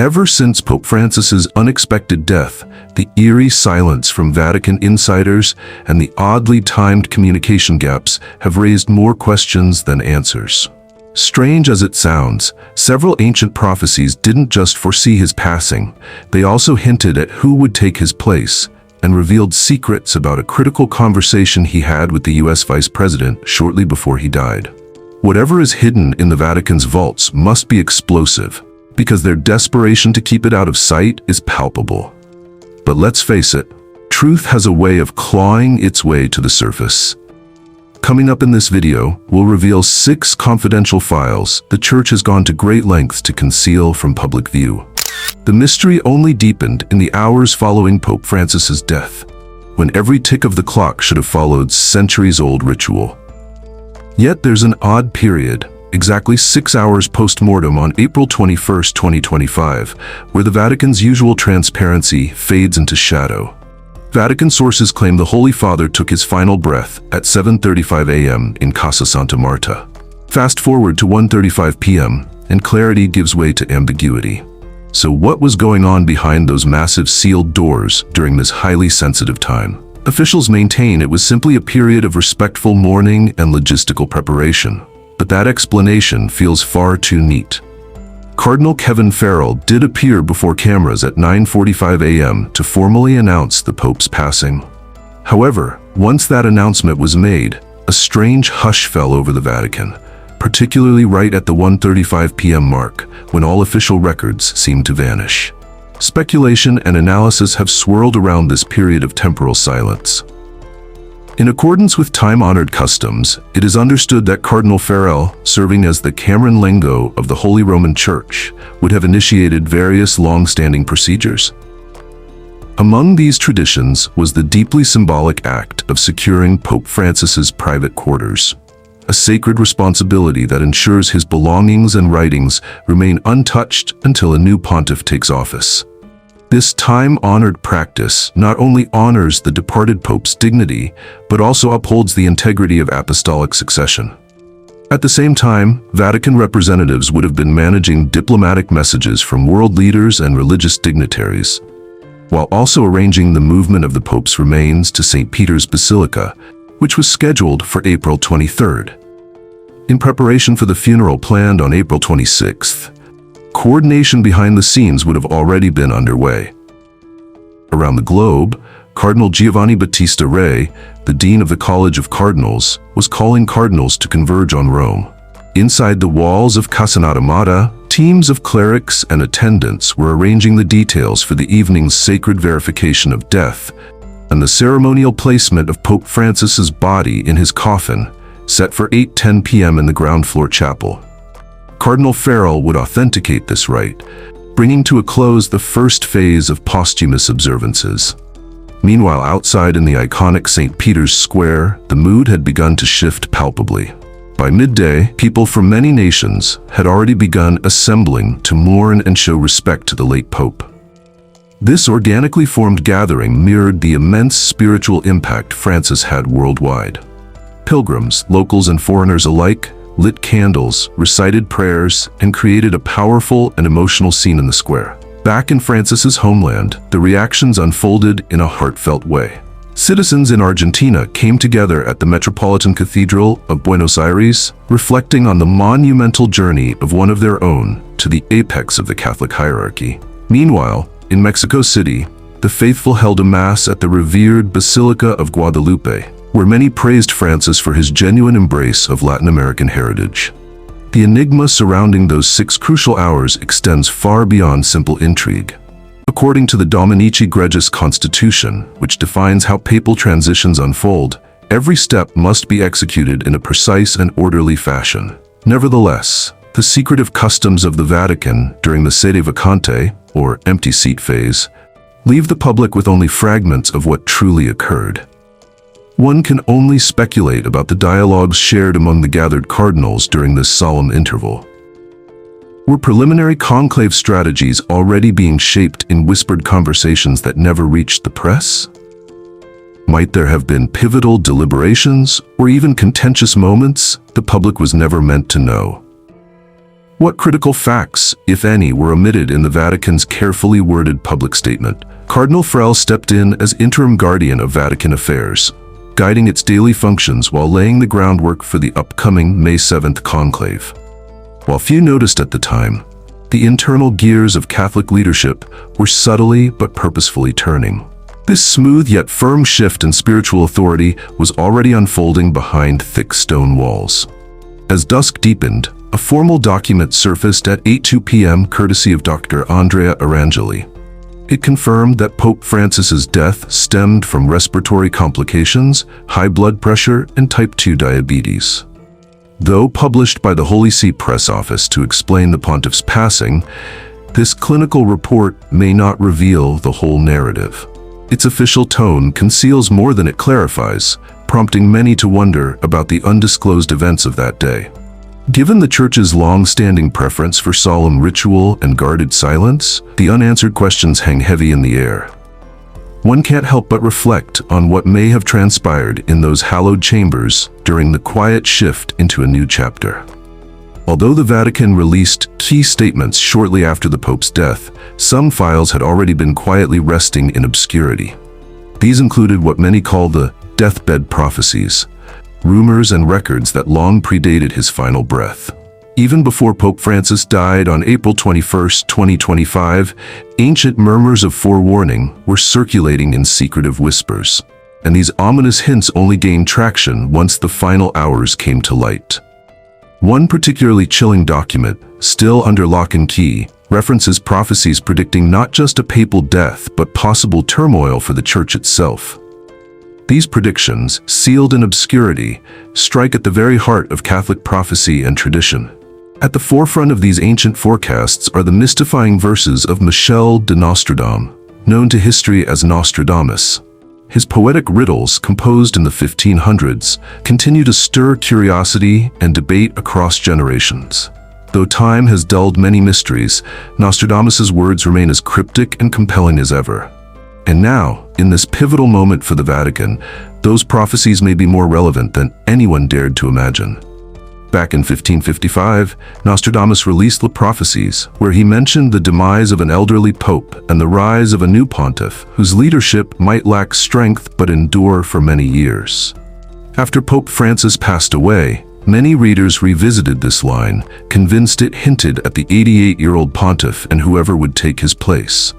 Ever since Pope Francis's unexpected death, the eerie silence from Vatican insiders and the oddly timed communication gaps have raised more questions than answers. Strange as it sounds, several ancient prophecies didn't just foresee his passing, they also hinted at who would take his place and revealed secrets about a critical conversation he had with the US Vice President shortly before he died. Whatever is hidden in the Vatican's vaults must be explosive, because their desperation to keep it out of sight is palpable. But let's face it, truth has a way of clawing its way to the surface. Coming up in this video, we'll reveal 6 confidential files the Church has gone to great lengths to conceal from public view. The mystery only deepened in the hours following Pope Francis's death, when every tick of the clock should have followed centuries-old ritual. Yet there's an odd period, exactly 6 hours post-mortem on April 21, 2025, where the Vatican's usual transparency fades into shadow. Vatican sources claim the Holy Father took his final breath at 7:35 a.m. in Casa Santa Marta. Fast forward to 1:35 p.m., and clarity gives way to ambiguity. So what was going on behind those massive sealed doors during this highly sensitive time? Officials maintain it was simply a period of respectful mourning and logistical preparation. But that explanation feels far too neat. Cardinal Kevin Farrell did appear before cameras at 9:45 a.m. to formally announce the Pope's passing. However, once that announcement was made, a strange hush fell over the Vatican, particularly right at the 1:35 p.m. mark, when all official records seemed to vanish. Speculation and analysis have swirled around this period of temporal silence. In accordance with time-honored customs, it is understood that Cardinal Farrell, serving as the Cameron Lengo of the Holy Roman Church, would have initiated various long-standing procedures. Among these traditions was the deeply symbolic act of securing Pope Francis's private quarters, a sacred responsibility that ensures his belongings and writings remain untouched until a new pontiff takes office. This time-honored practice not only honors the departed pope's dignity, but also upholds the integrity of apostolic succession. At the same time, Vatican representatives would have been managing diplomatic messages from world leaders and religious dignitaries, while also arranging the movement of the pope's remains to St. Peter's Basilica, which was scheduled for April 23rd. In preparation for the funeral planned on April 26th, coordination behind the scenes would have already been underway. Around the globe, Cardinal Giovanni Battista Re, the Dean of the College of Cardinals, was calling cardinals to converge on Rome. Inside the walls of Casa Santa Marta, teams of clerics and attendants were arranging the details for the evening's sacred verification of death and the ceremonial placement of Pope Francis's body in his coffin, set for 8:10 p.m. in the ground floor chapel. Cardinal Farrell would authenticate this rite, bringing to a close the first phase of posthumous observances. Meanwhile, outside in the iconic St. Peter's Square, the mood had begun to shift palpably. By midday, people from many nations had already begun assembling to mourn and show respect to the late Pope. This organically formed gathering mirrored the immense spiritual impact Francis had worldwide. Pilgrims, locals and foreigners alike, lit candles, recited prayers, and created a powerful and emotional scene in the square. Back in Francis's homeland, the reactions unfolded in a heartfelt way. Citizens in Argentina came together at the Metropolitan Cathedral of Buenos Aires, reflecting on the monumental journey of one of their own to the apex of the Catholic hierarchy. Meanwhile, in Mexico City, the faithful held a mass at the revered Basilica of Guadalupe, where many praised Francis for his genuine embrace of Latin American heritage. The enigma surrounding those 6 crucial hours extends far beyond simple intrigue. According to the Dominici Gregis Constitution, which defines how papal transitions unfold, every step must be executed in a precise and orderly fashion. Nevertheless, the secretive customs of the Vatican during the sede vacante, or empty seat phase, leave the public with only fragments of what truly occurred. One can only speculate about the dialogues shared among the gathered cardinals during this solemn interval. Were preliminary conclave strategies already being shaped in whispered conversations that never reached the press? Might there have been pivotal deliberations or even contentious moments the public was never meant to know? What critical facts, if any, were omitted in the Vatican's carefully worded public statement? Cardinal Farrell stepped in as interim guardian of Vatican affairs, guiding its daily functions while laying the groundwork for the upcoming May 7th conclave. While few noticed at the time, the internal gears of Catholic leadership were subtly but purposefully turning. This smooth yet firm shift in spiritual authority was already unfolding behind thick stone walls. As dusk deepened, a formal document surfaced at 8:02 p.m. courtesy of Dr. Andrea Arangeli. It confirmed that Pope Francis's death stemmed from respiratory complications, high blood pressure, and type 2 diabetes. Though published by the Holy See Press Office to explain the pontiff's passing, this clinical report may not reveal the whole narrative. Its official tone conceals more than it clarifies, prompting many to wonder about the undisclosed events of that day. Given the Church's long-standing preference for solemn ritual and guarded silence, the unanswered questions hang heavy in the air. One can't help but reflect on what may have transpired in those hallowed chambers during the quiet shift into a new chapter. Although the Vatican released key statements shortly after the Pope's death, some files had already been quietly resting in obscurity. These included what many call the deathbed prophecies, rumors and records that long predated his final breath. Even before Pope Francis died on April 21, 2025, ancient murmurs of forewarning were circulating in secretive whispers, and these ominous hints only gained traction once the final hours came to light. One particularly chilling document, still under lock and key, references prophecies predicting not just a papal death but possible turmoil for the Church itself. These predictions, sealed in obscurity, strike at the very heart of Catholic prophecy and tradition. At the forefront of these ancient forecasts are the mystifying verses of Michel de Nostradam, known to history as Nostradamus. His poetic riddles, composed in the 1500s, continue to stir curiosity and debate across generations. Though time has dulled many mysteries, Nostradamus's words remain as cryptic and compelling as ever. And now, in this pivotal moment for the Vatican, those prophecies may be more relevant than anyone dared to imagine. Back in 1555, Nostradamus released the Prophecies, where he mentioned the demise of an elderly pope and the rise of a new pontiff, whose leadership might lack strength but endure for many years. After Pope Francis passed away, many readers revisited this line, convinced it hinted at the 88-year-old pontiff and whoever would take his place.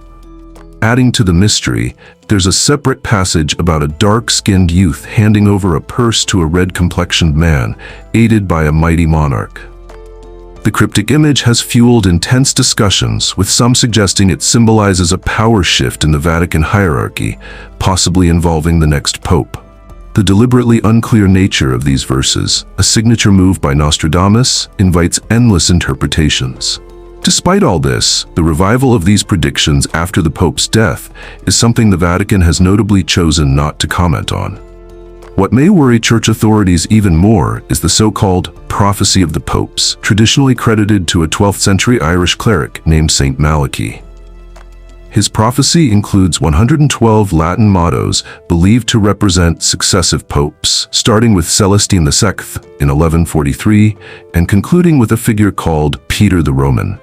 Adding to the mystery, there's a separate passage about a dark-skinned youth handing over a purse to a red-complexioned man, aided by a mighty monarch. The cryptic image has fueled intense discussions, with some suggesting it symbolizes a power shift in the Vatican hierarchy, possibly involving the next pope. The deliberately unclear nature of these verses, a signature move by Nostradamus, invites endless interpretations. Despite all this, the revival of these predictions after the Pope's death is something the Vatican has notably chosen not to comment on. What may worry Church authorities even more is the so-called prophecy of the popes, traditionally credited to a 12th century Irish cleric named Saint Malachy. His prophecy includes 112 Latin mottos believed to represent successive popes, starting with Celestine II in 1143 and concluding with a figure called Peter the Roman.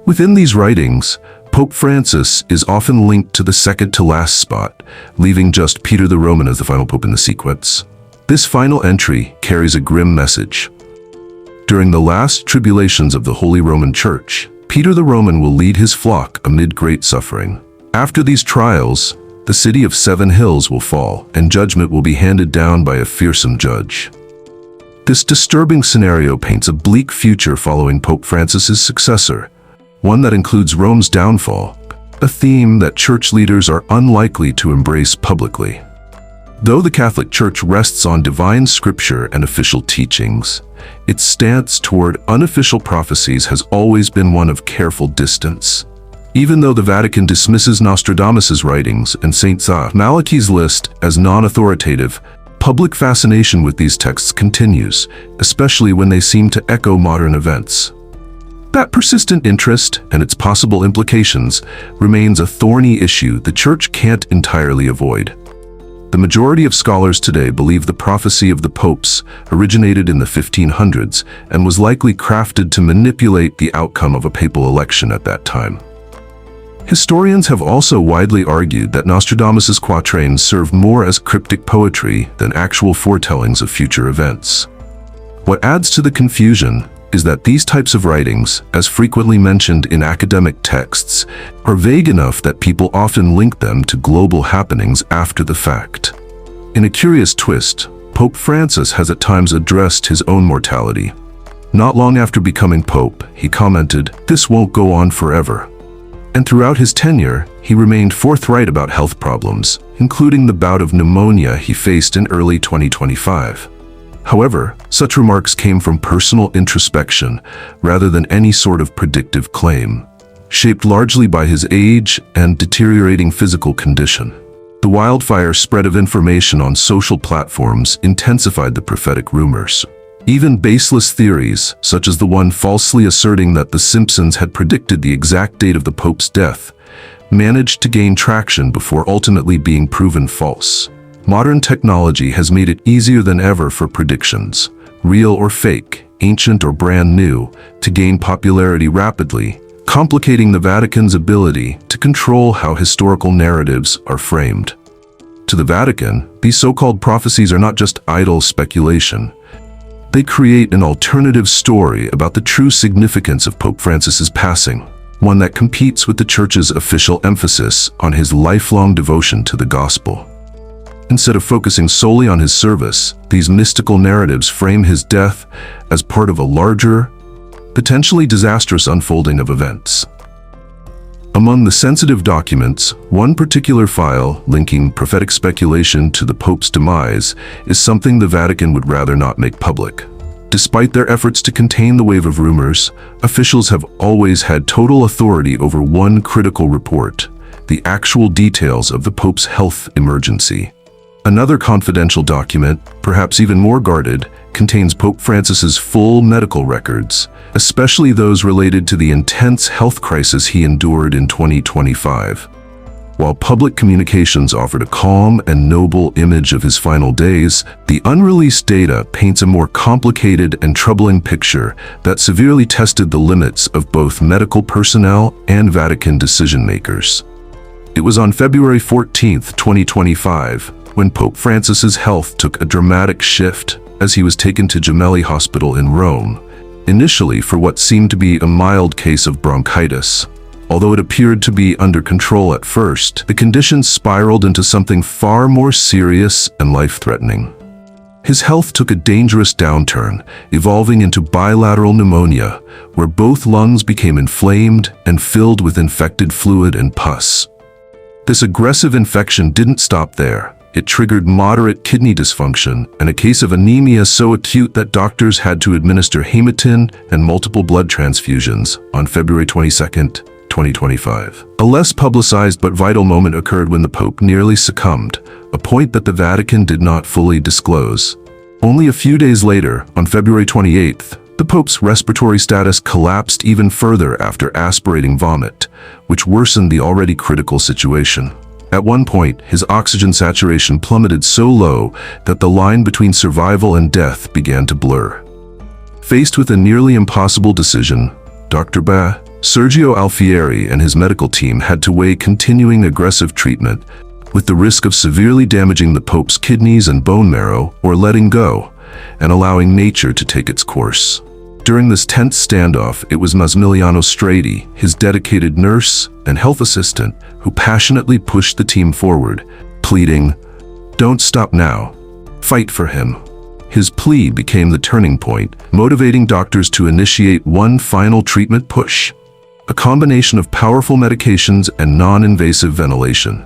Within these writings, Pope Francis is often linked to the second-to-last spot, leaving just Peter the Roman as the final pope in the sequence. This final entry carries a grim message. During the last tribulations of the Holy Roman Church, Peter the Roman will lead his flock amid great suffering. After these trials, the city of 7 hills will fall, and judgment will be handed down by a fearsome judge. This disturbing scenario paints a bleak future following Pope Francis's successor, one that includes Rome's downfall, a theme that church leaders are unlikely to embrace publicly. Though the Catholic Church rests on divine scripture and official teachings, its stance toward unofficial prophecies has always been one of careful distance. Even though the Vatican dismisses Nostradamus's writings and Saint Malachy's list as non-authoritative, public fascination with these texts continues, especially when they seem to echo modern events. That persistent interest and its possible implications remains a thorny issue the Church can't entirely avoid. The majority of scholars today believe the prophecy of the popes originated in the 1500s and was likely crafted to manipulate the outcome of a papal election at that time. Historians have also widely argued that Nostradamus's quatrains serve more as cryptic poetry than actual foretellings of future events. What adds to the confusion is that these types of writings, as frequently mentioned in academic texts, are vague enough that people often link them to global happenings after the fact. In a curious twist, Pope Francis has at times addressed his own mortality. Not long after becoming Pope, he commented, "This won't go on forever." And throughout his tenure, he remained forthright about health problems, including the bout of pneumonia he faced in early 2025. However, such remarks came from personal introspection rather than any sort of predictive claim, shaped largely by his age and deteriorating physical condition. The wildfire spread of information on social platforms intensified the prophetic rumors. Even baseless theories, such as the one falsely asserting that The Simpsons had predicted the exact date of the Pope's death, managed to gain traction before ultimately being proven false. Modern technology has made it easier than ever for predictions, real or fake, ancient or brand new, to gain popularity rapidly, complicating the Vatican's ability to control how historical narratives are framed. To the Vatican, these so-called prophecies are not just idle speculation. They create an alternative story about the true significance of Pope Francis's passing, one that competes with the Church's official emphasis on his lifelong devotion to the gospel. Instead of focusing solely on his service, these mystical narratives frame his death as part of a larger, potentially disastrous unfolding of events. Among the sensitive documents, one particular file linking prophetic speculation to the Pope's demise is something the Vatican would rather not make public. Despite their efforts to contain the wave of rumors, officials have always had total authority over one critical report: the actual details of the Pope's health emergency. Another confidential document, perhaps even more guarded, contains Pope Francis's full medical records, especially those related to the intense health crisis he endured in 2025. While public communications offered a calm and noble image of his final days, the unreleased data paints a more complicated and troubling picture that severely tested the limits of both medical personnel and Vatican decision-makers. It was on February 14, 2025, when Pope Francis's health took a dramatic shift as he was taken to Gemelli Hospital in Rome, initially for what seemed to be a mild case of bronchitis. Although it appeared to be under control at first, the condition spiraled into something far more serious and life-threatening. His health took a dangerous downturn, evolving into bilateral pneumonia, where both lungs became inflamed and filled with infected fluid and pus. This aggressive infection didn't stop there. It triggered moderate kidney dysfunction and a case of anemia so acute that doctors had to administer hematin and multiple blood transfusions on February 22, 2025. A less publicized but vital moment occurred when the Pope nearly succumbed, a point that the Vatican did not fully disclose. Only a few days later, on February 28th, the Pope's respiratory status collapsed even further after aspirating vomit, which worsened the already critical situation. At one point, his oxygen saturation plummeted so low that the line between survival and death began to blur. Faced with a nearly impossible decision, Dr. Sergio Alfieri and his medical team had to weigh continuing aggressive treatment with the risk of severely damaging the Pope's kidneys and bone marrow, or letting go and allowing nature to take its course. During this tense standoff, it was Massimiliano Strati, his dedicated nurse and health assistant, who passionately pushed the team forward, pleading, "Don't stop now. Fight for him." His plea became the turning point, motivating doctors to initiate one final treatment push: a combination of powerful medications and non-invasive ventilation.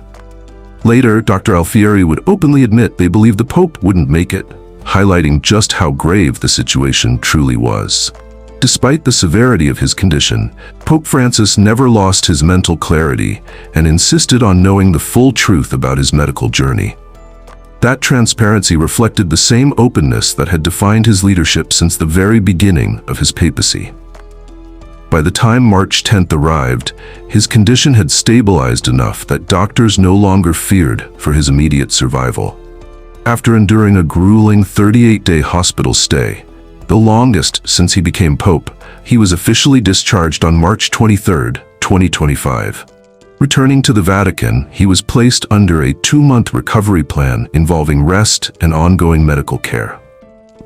Later, Dr. Alfieri would openly admit they believed the Pope wouldn't make it, highlighting just how grave the situation truly was. Despite the severity of his condition, Pope Francis never lost his mental clarity and insisted on knowing the full truth about his medical journey. That transparency reflected the same openness that had defined his leadership since the very beginning of his papacy. By the time March 10th arrived, his condition had stabilized enough that doctors no longer feared for his immediate survival. After enduring a grueling 38-day hospital stay, the longest since he became pope, he was officially discharged on March 23, 2025. Returning to the Vatican, he was placed under a 2-month recovery plan involving rest and ongoing medical care.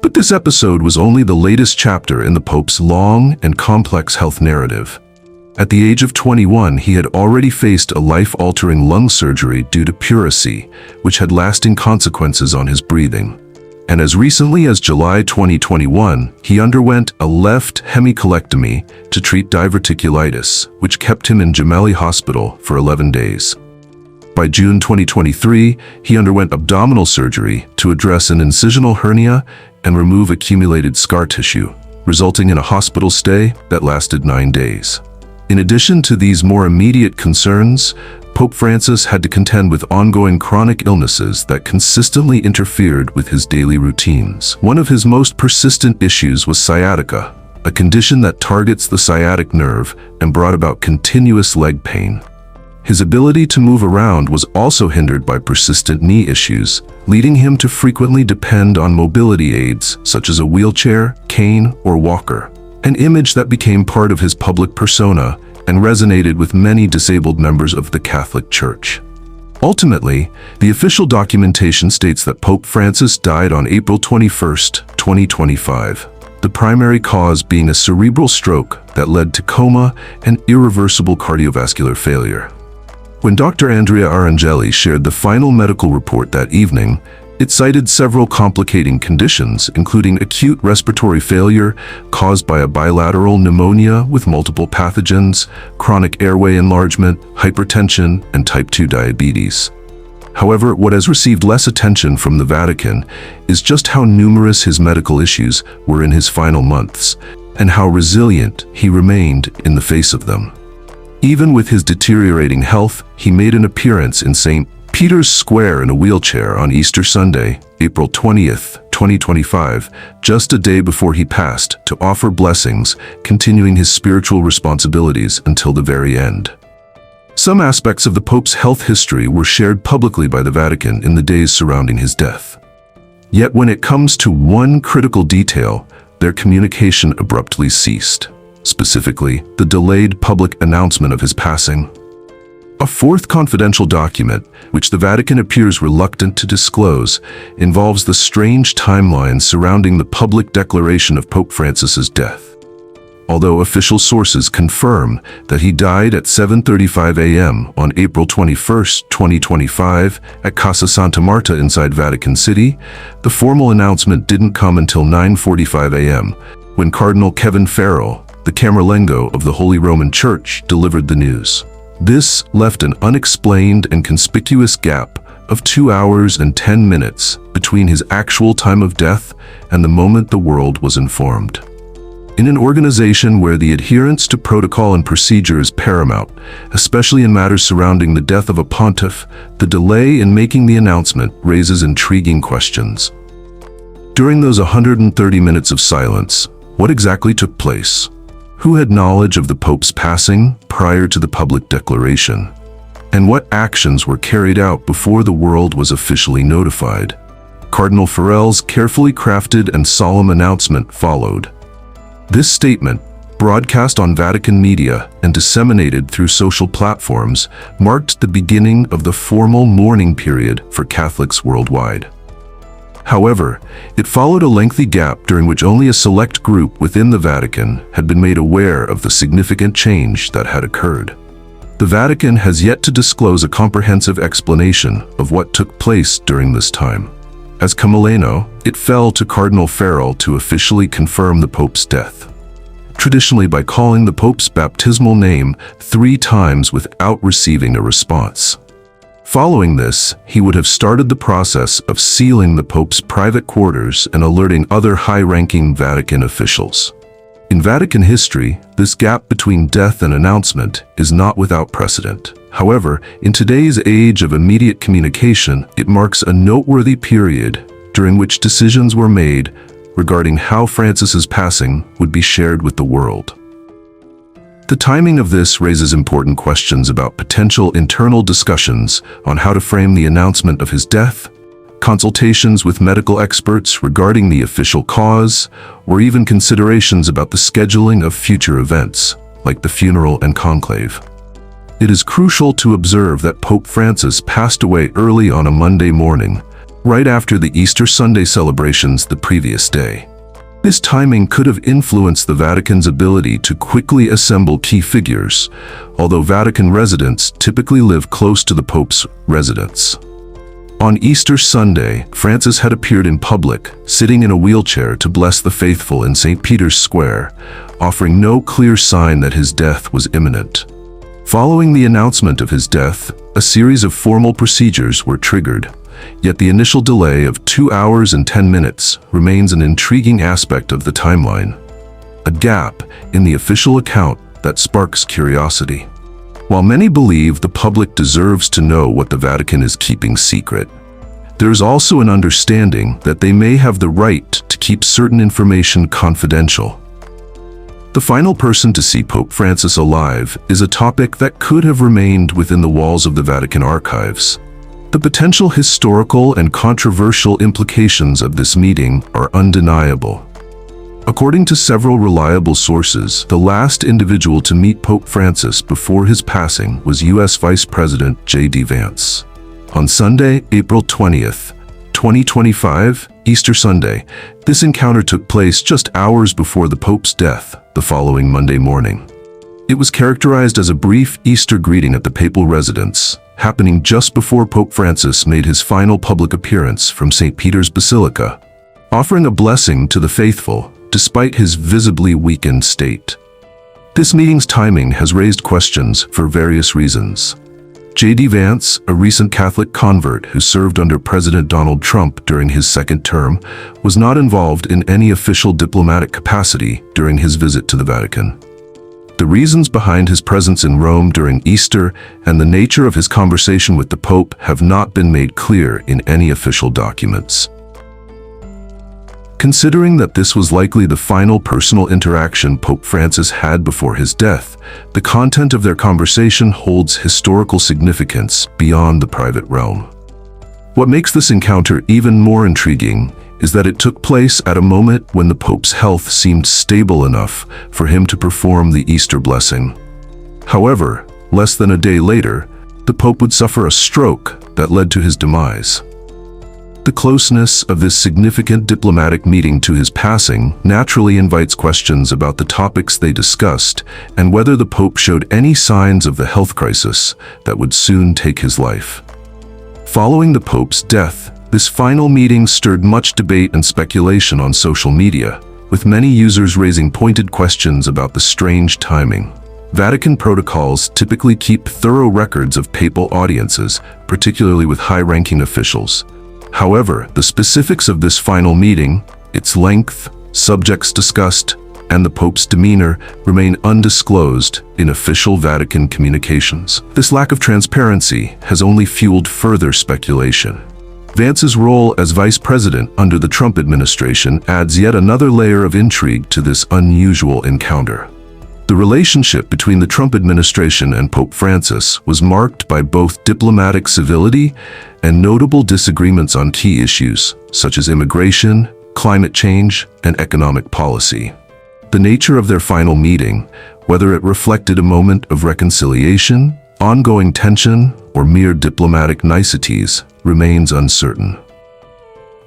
But this episode was only the latest chapter in the Pope's long and complex health narrative. At the age of 21, he had already faced a life-altering lung surgery due to pleurisy, which had lasting consequences on his breathing. And as recently as July 2021, he underwent a left hemicolectomy to treat diverticulitis, which kept him in Gemelli Hospital for 11 days. By June 2023, he underwent abdominal surgery to address an incisional hernia and remove accumulated scar tissue, resulting in a hospital stay that lasted 9 days. In addition to these more immediate concerns, Pope Francis had to contend with ongoing chronic illnesses that consistently interfered with his daily routines. One of his most persistent issues was sciatica, a condition that targets the sciatic nerve and brought about continuous leg pain. His ability to move around was also hindered by persistent knee issues, leading him to frequently depend on mobility aids such as a wheelchair, cane, or walker, an image that became part of his public persona and resonated with many disabled members of the Catholic Church. Ultimately, the official documentation states that Pope Francis died on April 21, 2025, the primary cause being a cerebral stroke that led to coma and irreversible cardiovascular failure. When Dr. Andrea Arangeli shared the final medical report that evening, it cited several complicating conditions, including acute respiratory failure caused by a bilateral pneumonia with multiple pathogens, chronic airway enlargement, hypertension, and type 2 diabetes. However, what has received less attention from the Vatican is just how numerous his medical issues were in his final months, and how resilient he remained in the face of them. Even with his deteriorating health, he made an appearance in St. Peter's Square in a wheelchair on Easter Sunday, April 20th, 2025, just a day before he passed, to offer blessings, continuing his spiritual responsibilities until the very end. Some aspects of the Pope's health history were shared publicly by the Vatican in the days surrounding his death. Yet when it comes to one critical detail, their communication abruptly ceased. Specifically, the delayed public announcement of his passing. A fourth confidential document, which the Vatican appears reluctant to disclose, involves the strange timeline surrounding the public declaration of Pope Francis's death. Although official sources confirm that he died at 7:35 a.m. on April 21, 2025, at Casa Santa Marta inside Vatican City, the formal announcement didn't come until 9:45 a.m., when Cardinal Kevin Farrell, the Camerlengo of the Holy Roman Church, delivered the news. This left an unexplained and conspicuous gap of 2 hours and 10 minutes between his actual time of death and the moment the world was informed. In an organization where the adherence to protocol and procedure is paramount, especially in matters surrounding the death of a pontiff, the delay in making the announcement raises intriguing questions. During those 130 minutes of silence, what exactly took place? Who had knowledge of the Pope's passing prior to the public declaration? And what actions were carried out before the world was officially notified? Cardinal Farrell's carefully crafted and solemn announcement followed. This statement, broadcast on Vatican media and disseminated through social platforms, marked the beginning of the formal mourning period for Catholics worldwide. However, it followed a lengthy gap during which only a select group within the Vatican had been made aware of the significant change that had occurred. The Vatican has yet to disclose a comprehensive explanation of what took place during this time. As Camerlengo, it fell to Cardinal Farrell to officially confirm the Pope's death, traditionally by calling the Pope's baptismal name 3 times without receiving a response. Following this, he would have started the process of sealing the Pope's private quarters and alerting other high-ranking Vatican officials. In Vatican history, this gap between death and announcement is not without precedent. However, in today's age of immediate communication, it marks a noteworthy period during which decisions were made regarding how Francis's passing would be shared with the world. The timing of this raises important questions about potential internal discussions on how to frame the announcement of his death, consultations with medical experts regarding the official cause, or even considerations about the scheduling of future events, like the funeral and conclave. It is crucial to observe that Pope Francis passed away early on a Monday morning, right after the Easter Sunday celebrations the previous day. This timing could have influenced the Vatican's ability to quickly assemble key figures, although Vatican residents typically live close to the Pope's residence. On Easter Sunday, Francis had appeared in public, sitting in a wheelchair to bless the faithful in St. Peter's Square, offering no clear sign that his death was imminent. Following the announcement of his death, a series of formal procedures were triggered. Yet the initial delay of 2 hours and 10 minutes remains an intriguing aspect of the timeline, a gap in the official account that sparks curiosity. While many believe the public deserves to know what the Vatican is keeping secret, there is also an understanding that they may have the right to keep certain information confidential. The final person to see Pope Francis alive is a topic that could have remained within the walls of the Vatican archives. The potential historical and controversial implications of this meeting are undeniable. According to several reliable sources, the last individual to meet Pope Francis before his passing was U.S. Vice President J.D. Vance. On Sunday, April 20th, 2025, Easter Sunday, this encounter took place just hours before the Pope's death, the following Monday morning. It was characterized as a brief Easter greeting at the papal residence, happening just before Pope Francis made his final public appearance from St. Peter's Basilica, offering a blessing to the faithful despite his visibly weakened state. This meeting's timing has raised questions for various reasons. J.D. Vance, a recent Catholic convert who served under President Donald Trump during his second term, was not involved in any official diplomatic capacity during his visit to the Vatican. The reasons behind his presence in Rome during Easter and the nature of his conversation with the Pope have not been made clear in any official documents. Considering that this was likely the final personal interaction Pope Francis had before his death, the content of their conversation holds historical significance beyond the private realm. What makes this encounter even more intriguing is that it took place at a moment when the Pope's health seemed stable enough for him to perform the Easter blessing. However, less than a day later, the Pope would suffer a stroke that led to his demise. The closeness of this significant diplomatic meeting to his passing naturally invites questions about the topics they discussed and whether the Pope showed any signs of the health crisis that would soon take his life. Following the Pope's death, this final meeting stirred much debate and speculation on social media, with many users raising pointed questions about the strange timing. Vatican protocols typically keep thorough records of papal audiences, particularly with high-ranking officials. However, the specifics of this final meeting, its length, subjects discussed, and the Pope's demeanor remain undisclosed in official Vatican communications. This lack of transparency has only fueled further speculation. Vance's role as vice president under the Trump administration adds yet another layer of intrigue to this unusual encounter. The relationship between the Trump administration and Pope Francis was marked by both diplomatic civility and notable disagreements on key issues, such as immigration, climate change, and economic policy. The nature of their final meeting, whether it reflected a moment of reconciliation, ongoing tension, or mere diplomatic niceties, remains uncertain.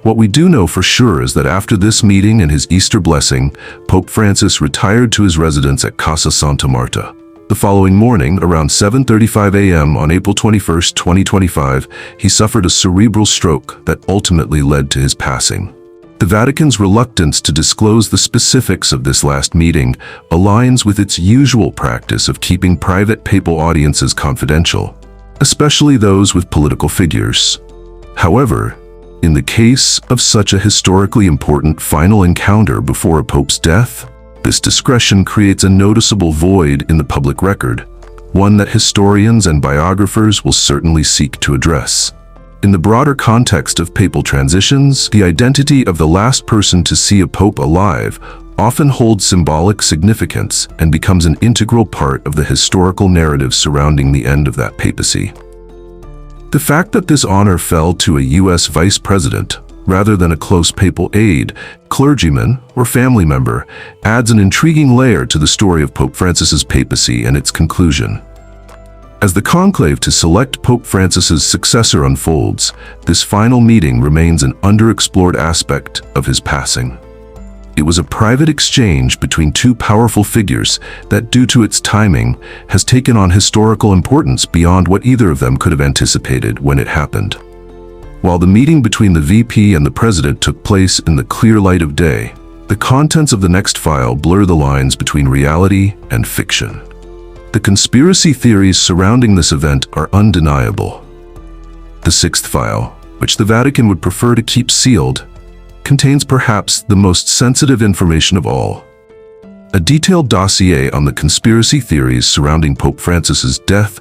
What we do know for sure is that after this meeting and his Easter blessing, Pope Francis retired to his residence at Casa Santa Marta. The following morning, around 7:35 a.m. on April 21, 2025, he suffered a cerebral stroke that ultimately led to his passing. The Vatican's reluctance to disclose the specifics of this last meeting aligns with its usual practice of keeping private papal audiences confidential, especially those with political figures. However, in the case of such a historically important final encounter before a pope's death, this discretion creates a noticeable void in the public record, one that historians and biographers will certainly seek to address. In the broader context of papal transitions, the identity of the last person to see a pope alive often holds symbolic significance and becomes an integral part of the historical narrative surrounding the end of that papacy. The fact that this honor fell to a U.S. vice president, rather than a close papal aide, clergyman, or family member, adds an intriguing layer to the story of Pope Francis's papacy and its conclusion. As the conclave to select Pope Francis's successor unfolds, this final meeting remains an underexplored aspect of his passing. It was a private exchange between two powerful figures that, due to its timing, has taken on historical importance beyond what either of them could have anticipated when it happened. While the meeting between the VP and the president took place in the clear light of day, the contents of the next file blur the lines between reality and fiction. The conspiracy theories surrounding this event are undeniable. The sixth file, which the Vatican would prefer to keep sealed, contains perhaps the most sensitive information of all. A detailed dossier on the conspiracy theories surrounding Pope Francis's death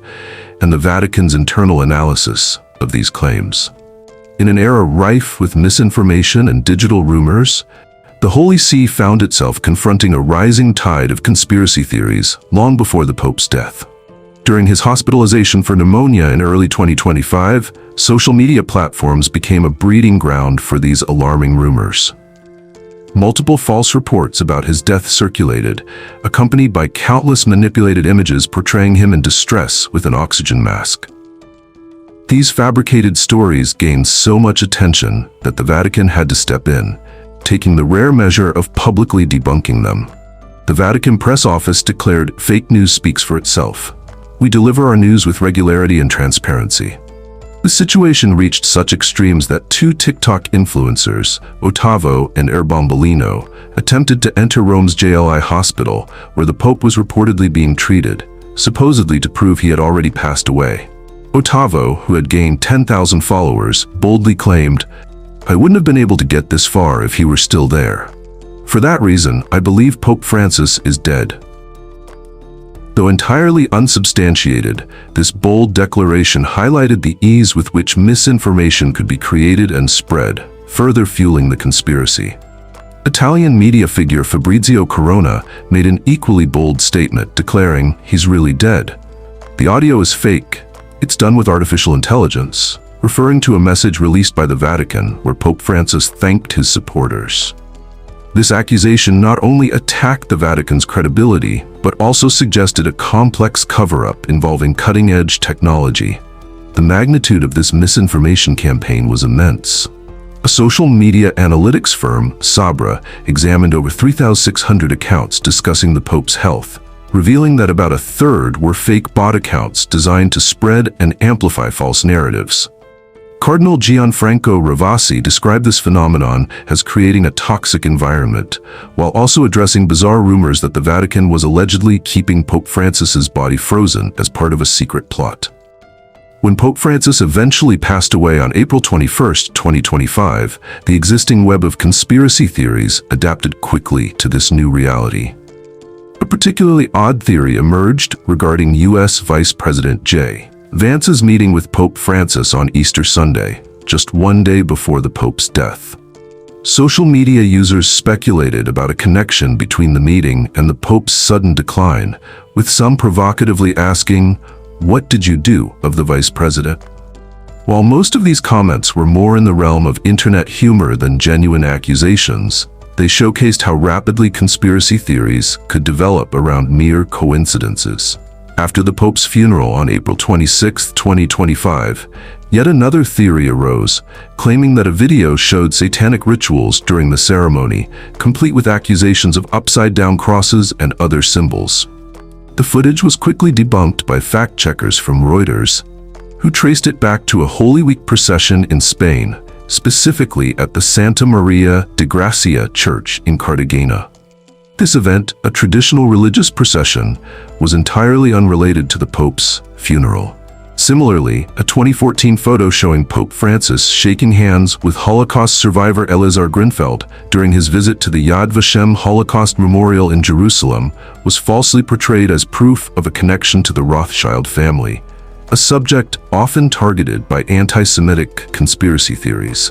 and the Vatican's internal analysis of these claims. In an era rife with misinformation and digital rumors, the Holy See found itself confronting a rising tide of conspiracy theories long before the Pope's death. During his hospitalization for pneumonia in early 2025, social media platforms became a breeding ground for these alarming rumors. Multiple false reports about his death circulated, accompanied by countless manipulated images portraying him in distress with an oxygen mask. These fabricated stories gained so much attention that the Vatican had to step in, taking the rare measure of publicly debunking them. The Vatican press office declared, "Fake news speaks for itself. We deliver our news with regularity and transparency." The situation reached such extremes that two TikTok influencers, Ottavo and Erbombolino, attempted to enter Rome's JLI hospital, where the Pope was reportedly being treated, supposedly to prove he had already passed away. Ottavo, who had gained 10,000 followers, boldly claimed, "I wouldn't have been able to get this far if he were still there. For that reason, I believe Pope Francis is dead." Though entirely unsubstantiated, this bold declaration highlighted the ease with which misinformation could be created and spread, further fueling the conspiracy. Italian media figure Fabrizio Corona made an equally bold statement declaring, "He's really dead. The audio is fake. It's done with artificial intelligence," referring to a message released by the Vatican where Pope Francis thanked his supporters. This accusation not only attacked the Vatican's credibility, but also suggested a complex cover-up involving cutting-edge technology. The magnitude of this misinformation campaign was immense. A social media analytics firm, Sabra, examined over 3,600 accounts discussing the Pope's health, revealing that about a third were fake bot accounts designed to spread and amplify false narratives. Cardinal Gianfranco Ravasi described this phenomenon as creating a toxic environment, while also addressing bizarre rumors that the Vatican was allegedly keeping Pope Francis's body frozen as part of a secret plot. When Pope Francis eventually passed away on April 21, 2025, the existing web of conspiracy theories adapted quickly to this new reality. A particularly odd theory emerged regarding U.S. Vice President J. Vance's meeting with Pope Francis on Easter Sunday, just one day before the Pope's death. Social media users speculated about a connection between the meeting and the Pope's sudden decline, with some provocatively asking, "What did you do of the Vice President?" While most of these comments were more in the realm of internet humor than genuine accusations, they showcased how rapidly conspiracy theories could develop around mere coincidences. After the Pope's funeral on April 26, 2025, yet another theory arose, claiming that a video showed satanic rituals during the ceremony, complete with accusations of upside-down crosses and other symbols. The footage was quickly debunked by fact-checkers from Reuters, who traced it back to a Holy Week procession in Spain, specifically at the Santa Maria de Gracia Church in Cartagena. This event, a traditional religious procession, was entirely unrelated to the Pope's funeral. Similarly, a 2014 photo showing Pope Francis shaking hands with Holocaust survivor Elazar Grinfeld during his visit to the Yad Vashem Holocaust Memorial in Jerusalem was falsely portrayed as proof of a connection to the Rothschild family, a subject often targeted by anti-Semitic conspiracy theories.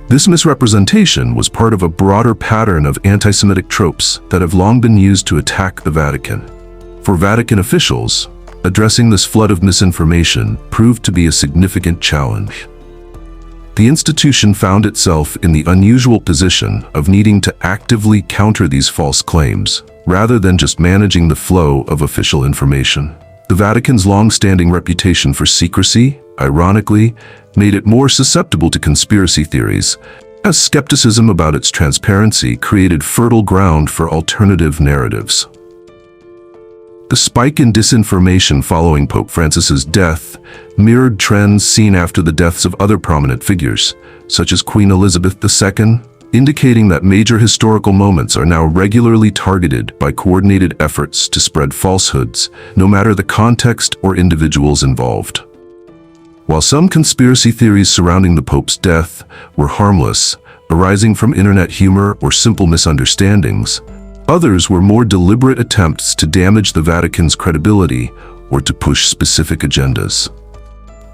This misrepresentation was part of a broader pattern of anti-Semitic tropes that have long been used to attack the Vatican. For Vatican officials, addressing this flood of misinformation proved to be a significant challenge. The institution found itself in the unusual position of needing to actively counter these false claims, rather than just managing the flow of official information. The Vatican's long-standing reputation for secrecy, ironically, made it more susceptible to conspiracy theories, as skepticism about its transparency created fertile ground for alternative narratives. The spike in disinformation following Pope Francis's death mirrored trends seen after the deaths of other prominent figures, such as Queen Elizabeth II, indicating that major historical moments are now regularly targeted by coordinated efforts to spread falsehoods, no matter the context or individuals involved. While some conspiracy theories surrounding the Pope's death were harmless, arising from internet humor or simple misunderstandings, others were more deliberate attempts to damage the Vatican's credibility or to push specific agendas.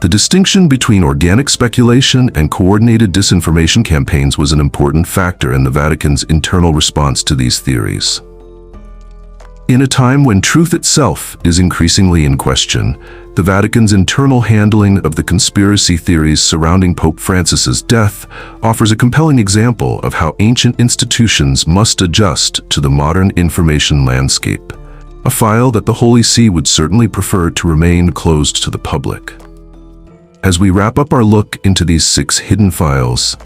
The distinction between organic speculation and coordinated disinformation campaigns was an important factor in the Vatican's internal response to these theories. In a time when truth itself is increasingly in question, the Vatican's internal handling of the conspiracy theories surrounding Pope Francis's death offers a compelling example of how ancient institutions must adjust to the modern information landscape, a file that the Holy See would certainly prefer to remain closed to the public. As we wrap up our look into these 6 hidden files,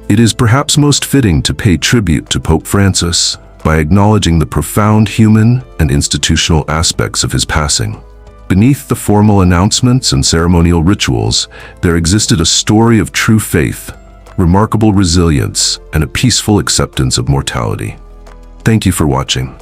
it is perhaps most fitting to pay tribute to Pope Francis by acknowledging the profound human and institutional aspects of his passing. Beneath the formal announcements and ceremonial rituals, there existed a story of true faith, remarkable resilience, and a peaceful acceptance of mortality. Thank you for watching.